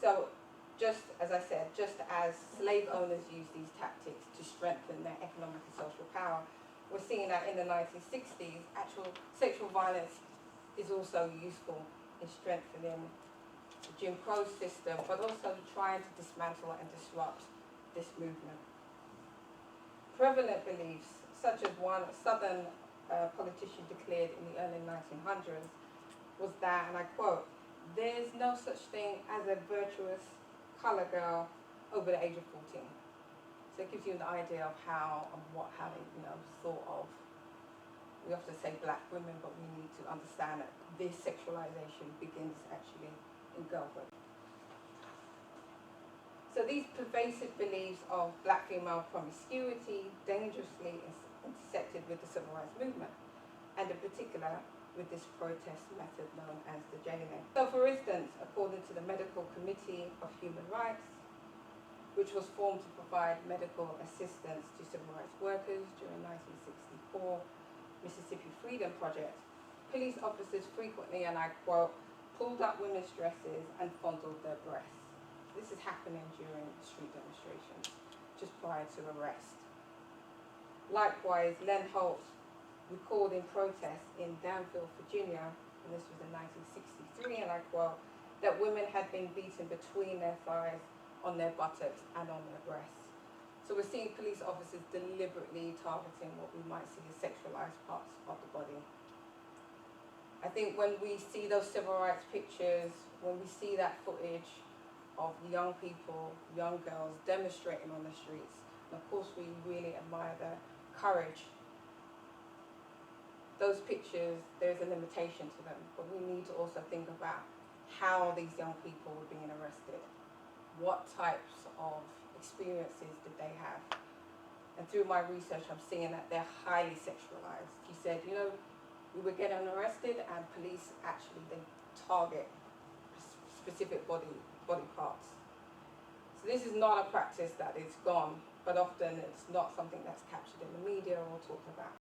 So just as I said, just as slave owners used these tactics to strengthen their economic and social power, we're seeing that in the 1960s, actual sexual violence is also useful in strengthening the Jim Crow system, but also trying to dismantle and disrupt this movement. Prevalent beliefs, such as one Southern politician declared in the early 1900s, was that, and I quote, "There's no such thing as a virtuous color girl over the age of 14." So it gives you an idea of how they thought of. We often say black women, but we need to understand that this sexualization begins actually in girlhood. So these pervasive beliefs of black female promiscuity dangerously intersected with the civil rights movement, and in particular with this protest method known as the jailing. So for instance, according to the Medical Committee of Human Rights, which was formed to provide medical assistance to civil rights workers during 1964 Mississippi Freedom Project, police officers frequently, and I quote, "pulled up women's dresses and fondled their breasts." This is happening during street demonstrations, just prior to arrest. Likewise, Len Holt recalled in protest in Danville, Virginia, and this was in 1963, and I quote, that women had been beaten between their thighs, on their buttocks, and on their breasts. So we're seeing police officers deliberately targeting what we might see as sexualized parts of the body. I think when we see those civil rights pictures, when we see that footage of young people, young girls demonstrating on the streets, and of course we really admire their courage, those pictures, there's a limitation to them, but we need to also think about how these young people were being arrested. What types of experiences did they have? And through my research, I'm seeing that they're highly sexualized. He said, we were getting arrested and police actually, they target specific body parts. So this is not a practice that is gone, but often it's not something that's captured in the media or talked about.